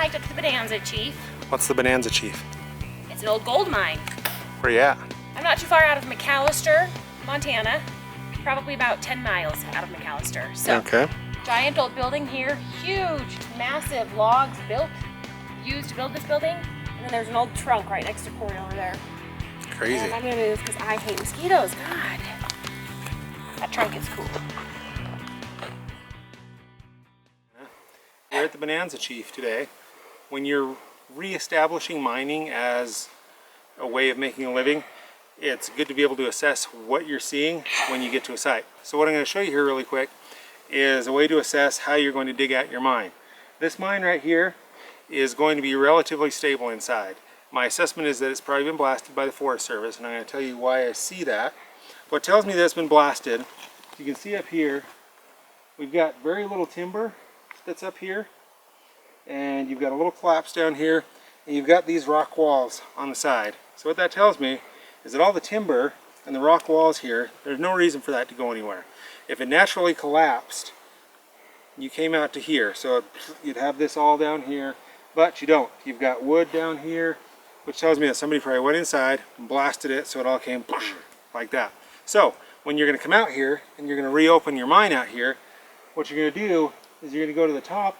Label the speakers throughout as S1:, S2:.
S1: hiked up to the Bonanza Chief.
S2: What's the Bonanza Chief?
S1: It's an old gold mine.
S2: Where you at?
S1: I'm not too far out of McAllister, Montana. Probably about 10 miles out of McAllister. So,
S2: okay.
S1: Giant old building here. Huge, massive logs used to build this building. And then there's an old trunk right next to Corey over there.
S2: Crazy.
S1: And I'm gonna move because I hate mosquitoes. God. That trunk is cool.
S2: We're at the Bonanza Chief today. When you're re-establishing mining as a way of making a living, it's good to be able to assess what you're seeing when you get to a site. So what I'm going to show you here really quick is a way to assess how you're going to dig at your mine. This mine right here is going to be relatively stable inside. My assessment is that it's probably been blasted by the Forest Service, and I'm going to tell you why I see that. What tells me that it's been blasted, you can see up here, we've got very little timber that's up here, and you've got a little collapse down here, and you've got these rock walls on the side. So what that tells me is that all the timber and the rock walls here, there's no reason for that to go anywhere. If it naturally collapsed, you came out to here, so you'd have this all down here, but you don't. You've got wood down here, which tells me that somebody probably went inside and blasted it so it all came like that. So when you're going to come out here and you're going to reopen your mine out here, what you're going to do is you're going to go to the top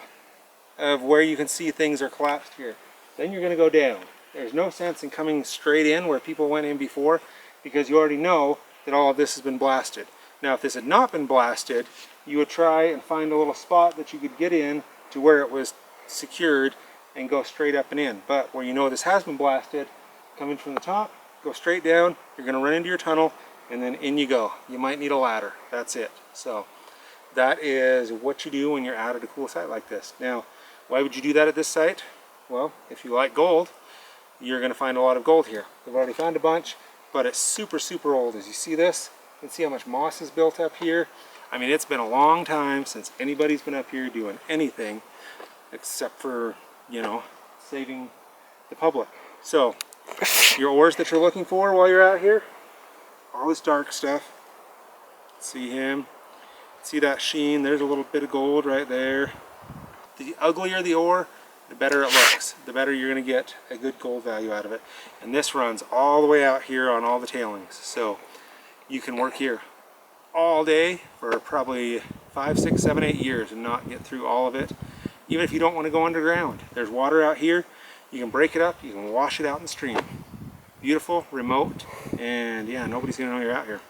S2: of where you can see things are collapsed here. Then you're going to go down. There's no sense in coming straight in where people went in before, because you already know that all of this has been blasted. Now if this had not been blasted, you would try and find a little spot that you could get in to where it was secured and go straight up and in. But where you know this has been blasted, come in from the top, go straight down, you're going to run into your tunnel, and then in you go. You might need a ladder. That's it. So that is what you do when you're out at a cool site like this. Now, why would you do that at this site? Well, if you like gold, you're going to find a lot of gold here. We've already found a bunch, but it's super, super old. As you see this, you can see how much moss is built up here. I mean, it's been a long time since anybody's been up here doing anything except for, you know, saving the public. So, your ores that you're looking for while you're out here, all this dark stuff. See him? See that sheen? There's a little bit of gold right there. The uglier the ore, the better it looks. The better you're going to get a good gold value out of it. And this runs all the way out here on all the tailings. So you can work here all day for probably 5, 6, 7, 8 years and not get through all of it. Even if you don't want to go underground. There's water out here. You can break it up. You can wash it out in the stream. Beautiful, remote, and yeah, nobody's going to know you're out here.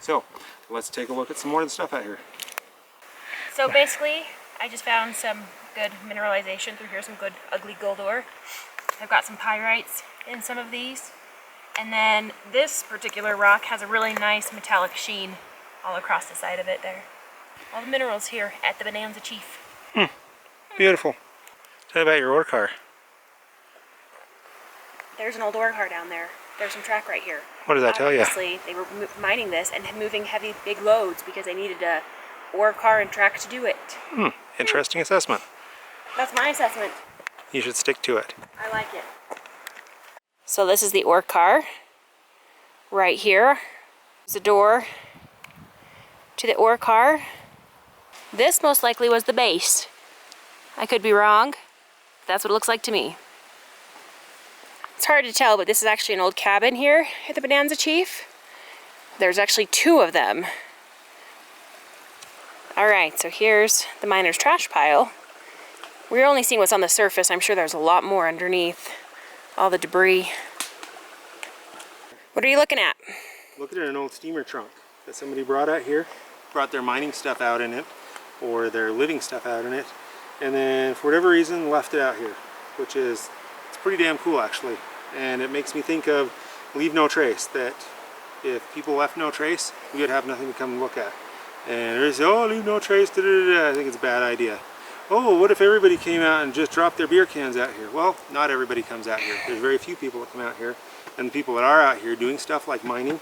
S2: So let's take a look at some more of the stuff out here.
S1: So basically, I just found some good mineralization through here, some good ugly gold ore. I've got some pyrites in some of these. And then this particular rock has a really nice metallic sheen all across the side of it there. All the minerals here at the Bonanza Chief.
S2: Beautiful. Tell me about your ore car.
S1: There's an old ore car down there. There's some track right here.
S2: What does that tell you?
S1: Obviously, they were mining this and moving heavy, big loads because they needed a ore car and track to do it.
S2: Interesting assessment.
S1: That's my assessment.
S2: You should stick to it.
S1: I like it. So this is the ore car. Right here is the door to the ore car. This most likely was the base. I could be wrong. That's what it looks like to me. It's hard to tell, but this is actually an old cabin here at the Bonanza Chief. There's actually 2 of them. Alright, so here's the miner's trash pile. We're only seeing what's on the surface. I'm sure there's a lot more underneath all the debris. What are you looking at?
S2: Looking at an old steamer trunk that somebody brought out here, brought their mining stuff out in it, or their living stuff out in it, and then for whatever reason left it out here, which is, it's pretty damn cool actually. And it makes me think of leave no trace, that if people left no trace, we would have nothing to come and look at. And there's, oh, leave no trace, da, da, da, da. I think it's a bad idea. Oh, what if everybody came out and just dropped their beer cans out here? Well, not everybody comes out here. There's very few people that come out here. And the people that are out here doing stuff like mining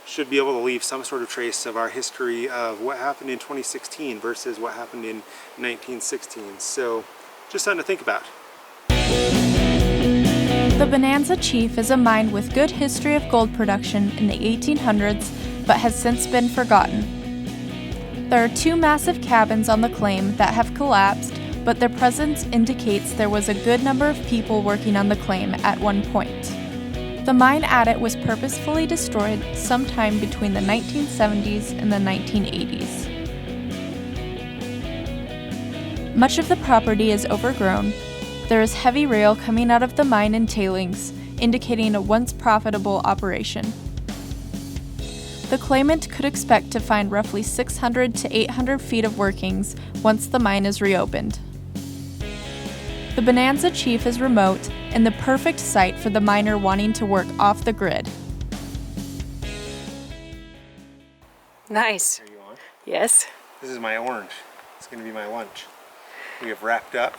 S2: should be able to leave some sort of trace of our history of what happened in 2016 versus what happened in 1916. So, just something to think about.
S3: The Bonanza Chief is a mine with good history of gold production in the 1800s, but has since been forgotten. There are 2 massive cabins on the claim that have collapsed, but their presence indicates there was a good number of people working on the claim at one point. The mine adit was purposefully destroyed sometime between the 1970s and the 1980s. Much of the property is overgrown. There is heavy rail coming out of the mine and tailings, indicating a once profitable operation. The claimant could expect to find roughly 600 to 800 feet of workings once the mine is reopened. The Bonanza Chief is remote and the perfect site for the miner wanting to work off the grid.
S1: Nice.
S2: Are you on?
S1: Yes.
S2: This is my orange. It's going to be my lunch. We have wrapped up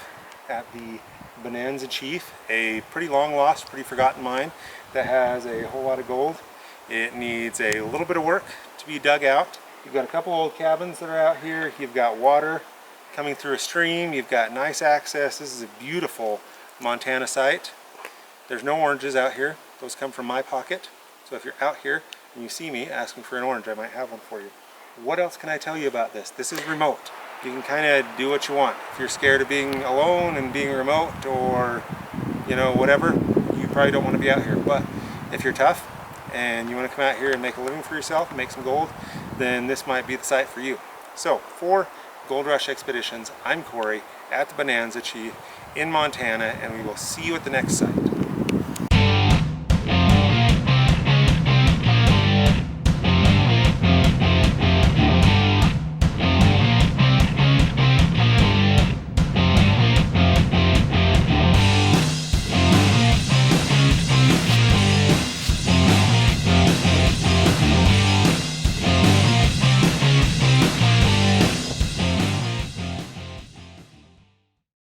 S2: at the Bonanza Chief, a pretty long lost, pretty forgotten mine that has a whole lot of gold. It needs a little bit of work to be dug out. You've got a couple old cabins that are out here. You've got water coming through a stream. You've got nice access. This is a beautiful Montana site. There's no oranges out here. Those come from my pocket. So if you're out here and you see me asking for an orange, I might have one for you. What else can I tell you about this? This is remote. You can kind of do what you want. If you're scared of being alone and being remote or, you know, whatever, you probably don't want to be out here. But if you're tough and you want to come out here and make a living for yourself and make some gold, then this might be the site for you. So for Gold Rush Expeditions, I'm Corey at the Bonanza Chief in Montana, and we will see you at the next site.